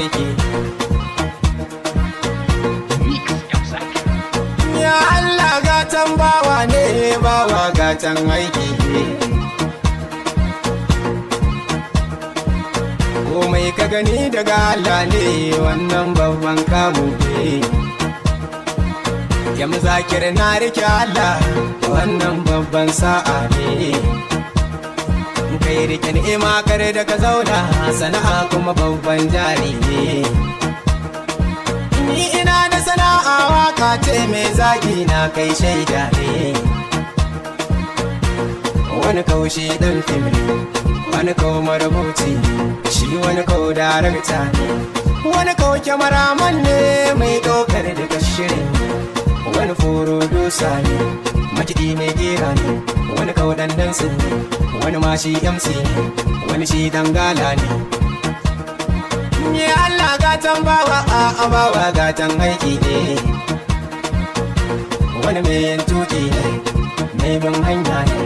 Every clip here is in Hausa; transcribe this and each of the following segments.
aiki. Ya Allah gatan bawa ne, bawa gatan aiki. Komai ka gani daga Allah ne, wannan babban kamu ne. Yam Zakir na rike Allah, wannan babban sa'a ne. Kai rike ni'ima kar da ka zauna, sana'a kuma babban jari ne. Ni ina da sana'a waka ce mai zaki na kai shaida ne. Wani kaushi dan fim ne, wani kawo marubuci, shi wani kawo darakta ne. Wani kawo kyamaraman ne mai ɗaukar daga shirin. Wani furo dusa ne, makiɗi mai gira ne. Wani kawo dandansu ne, wani ma shi MC ne, wani shi dangala ne. Ni Allah gatan bawa, a'a bawa gatan aiki ne. Wani mai yin tuki ne, mai bin hanya ne.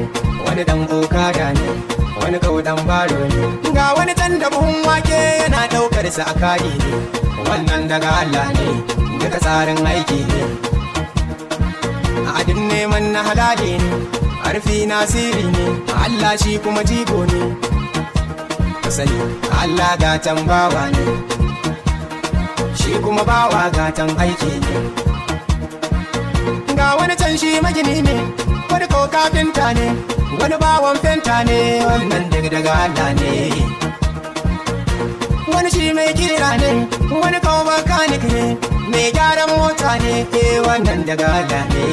Wani dan okada ne, wani kawo dan baro ne. Ga wani can da buhun wake yana ɗaukar sa a kari ne. Wannan daga Allah ne, daga tsarin aiki ne. Adin neman na halali ne, harfi nasiri ne. Allah shi kuma jigo ne. Sani Allah gatan bawa ne, shi kuma bawa gatan aiki ne. Ga wani can shi magini ne, wani ko kafinta ne, wani bawan fenta ne. Wannan daga Allah ne. Wani shi mai kira ne, wani kawo makanik ne, mai gyaran mota ne. Wannan daga Allah ne.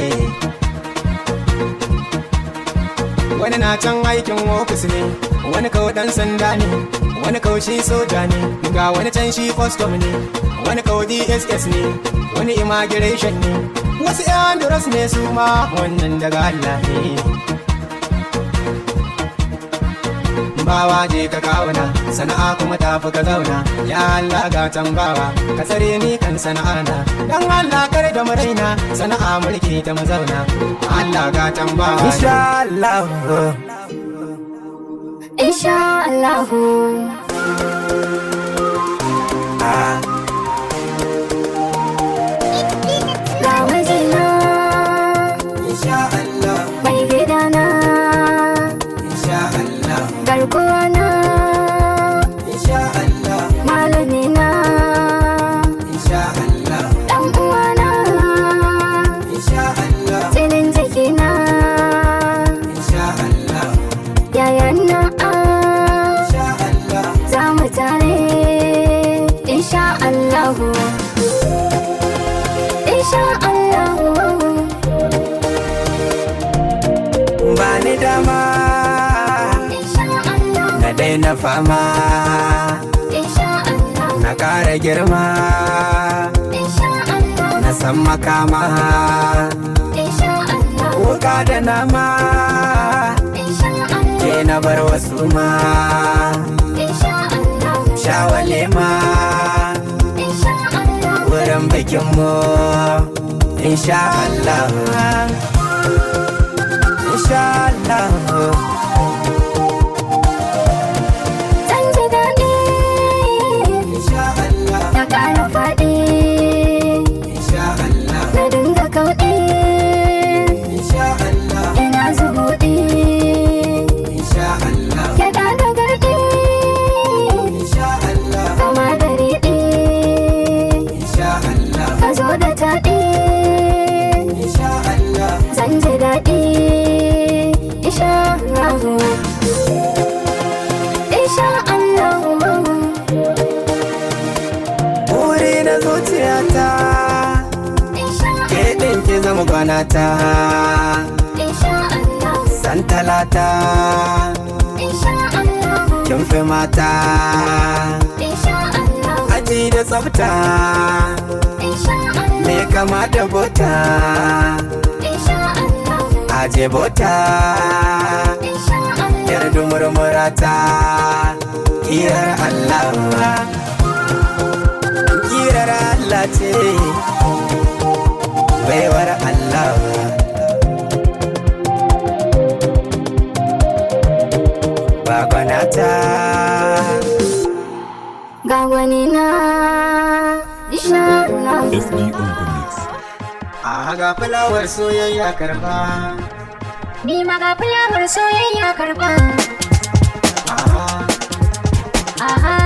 Wani na can aikin ofis ne, wani kawo dan sanda ne, wani kawo shi soja ne. Ga wani can shi custom ne, wani kawo DSS ne, wani immigration ne. Wasu yan duras ne su ma, wannan daga Allah ne. Bawa je ka kawuna, sana'a kuma tafi ka zauna. Ya Allah gatan bawa, ka tsare ni kan sana'a na. Dan Allah kar da mu raina, sana'a mulki ta mu zauna. Allah gatan bawa. Insha Allah, insha Allah. Ga wajena, insha Allah, mai gidana, insha Allah, garkuwana, insha Allah, malamina, insha Allah, dan uwana, insha Allah, jinin jikina, insha Allah, yayana, insha Allah, za mu tare, insha Allah, insha Allah. bani dama na daina fama, na ƙara girma, na san makama. Wuka da nama ke na bar wasu ma, shawale ma wurin bikinmu. Insha Allah, insha Allah. Zan ji daɗi, Insha Allah, na ƙara faɗi, insha Allah, na dinga kauɗi, insha Allah, ina zubuɗi, insha Allah, gyaɗa da garɗi, insha Allah, kama da riɗi, insha Allah, ka zo da taɗi, insha Allah, zan ji daɗi, insha Allah, insha Allah. buri na zuciyata ke ɗin ki zama gwanata. Insha Allah, San talata insha Allah, kin fi mata, insha Allah, aji da tsafta insha Allah, me kama da bota, insha Allah, aje bota insha Allah. yar dumurmurata. Kirar Allah, kirar Allah ce, baiwar Allah. Ba gwanata Ga wani na Allah. SD on the mix. A ga fulawar soyayya karba. Ni ma ga fulawar soyayya karba. Aha.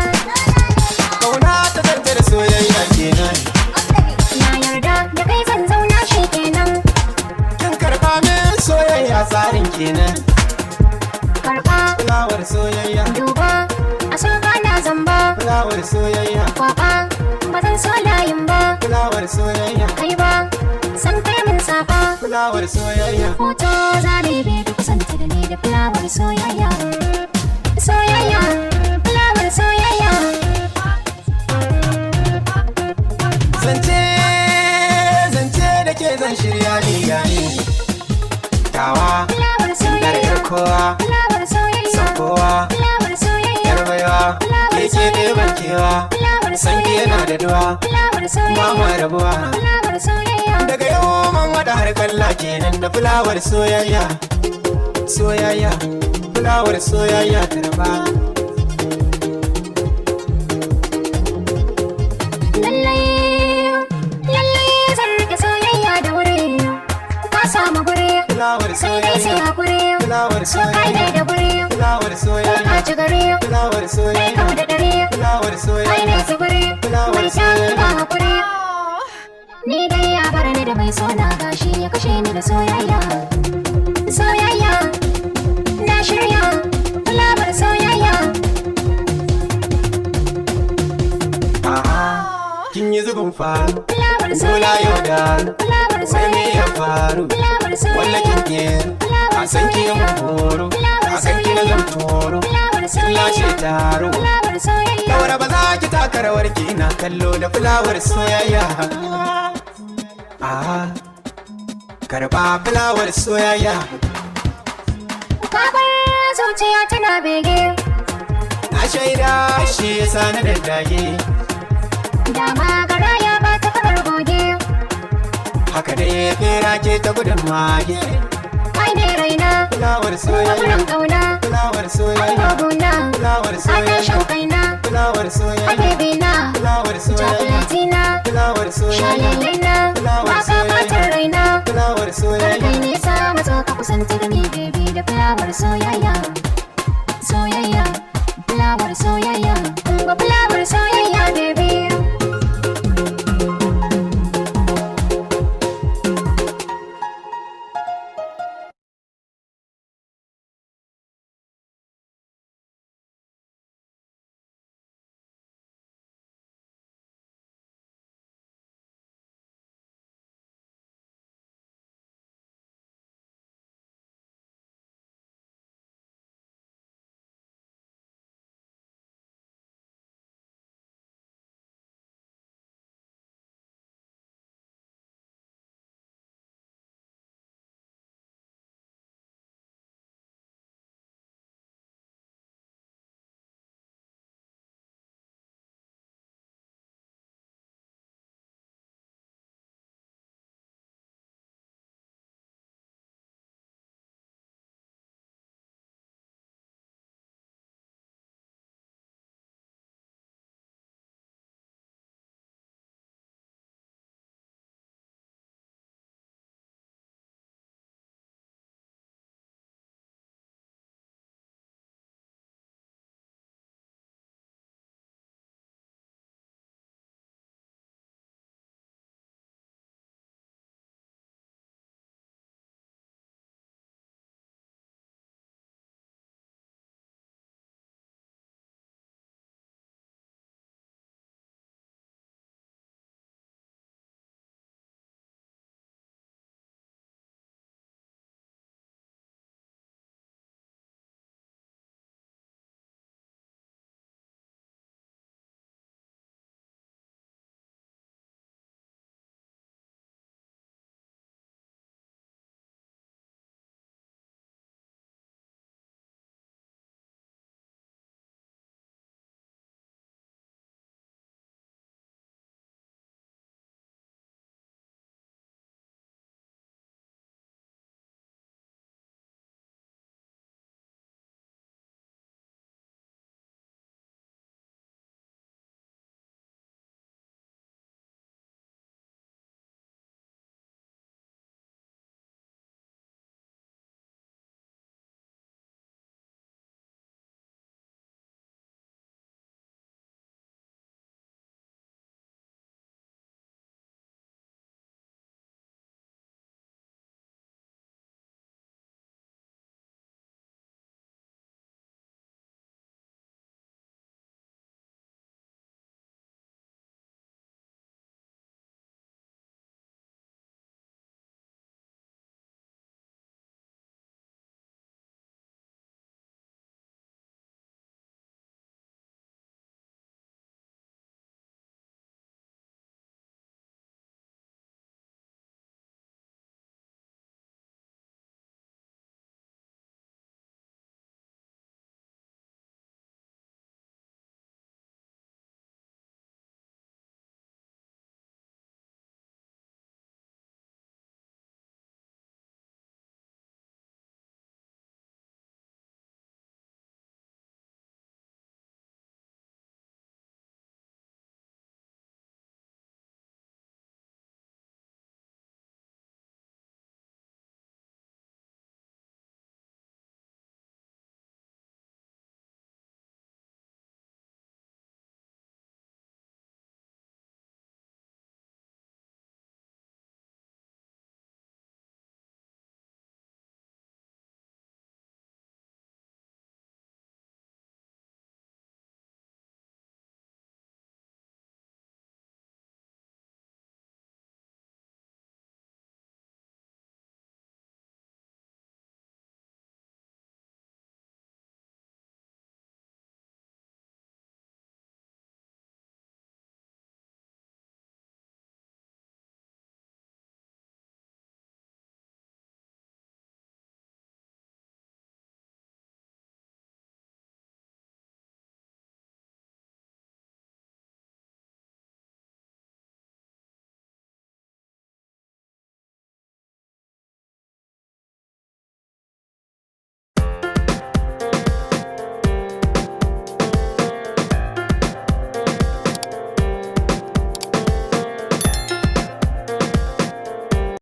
Kauna ta zartar soyayya kenan. Na yarda da kai zan zauna shi kenan. Kin karba min soyayya tsarin kenan. Karba. Fulawar soyayya. Duba. A so ba na zamba. Fulawar soyayya. Kwaba. Ba zan so layin ba. Fulawar soyayya. Kai ba. San kai min saba. Fulawar soyayya. Hoto zane bai da kusanta da ni da fulawar soyayya. Soyayya. Fulawar soyayya. Zance da ke zan shirya ni gani. Tawa. Fulawar Dar soyayya. yar kowa. Fulawar soyayya. San kowa. Fulawar soyayya. Yar baiwa. Ke ke ɗeban kewa. Fulawar San ki yana da duwa. Fulawar soyayya. Ba ma rabuwa. Fulawar soyayya. Daga yau man wada har kalla kenan da fulawar soyayya. Soyayya. Fulawar soyayya karba. Lallai zan rike soyayya da wuri. Ka samu guri. Fulawar Sai dai sai soyayya. hakuri. Fulawar So kai dai soyayya. da guri. Fulawar Ka soyayya. ci gari. Fulawar Kai soyayya. kau da dare. Fulawar Kai ne soyayya. tsibiri. Fulawar Mai kyan soyayya. ba hakuri. Ni dai ya bar ni da mai sona gashi ya kashe ni da soyayya. Soyayya. Na shirya. Fulawar soyayya. A'a. Kin yi zubin faru. Fulawar Dola soyayya. yau da. Fulawar Sai me soyayya. ya faru? Fulawar Walla soyayya. kin keru. A san ki yin horo. A san ki na zan toro. Fulawar Kin lashe soyayya. taro. Fulawar soyayya. Daura ba za ki taka rawar ki ina kallo da fulawar soyayya. Ah, karba fulawar soyayya. Kabar zuciya tana bege. Na shaida shi yasa na daddage. Dama gara ya ba ta kamar goge. Haka dai fera ke ta gudun mage. Kai ne raina. Fulawar soyayya. Kamuran kauna. Fulawar soyayya. Agogona. Fulawar Ana soyayya. shaukaina. Fulawar soyayya. Abebina. Fulawar soyayya. Chokolatina. Fulawar soyayya. Shalalaina. Fulawar Waka soyayya. fatar raina. Fulawar soyayya. Kai nisa matso ka kusanta da ni baby da fulawar soyayya. Soyayya. Fulawar soyayya. Ba fulawar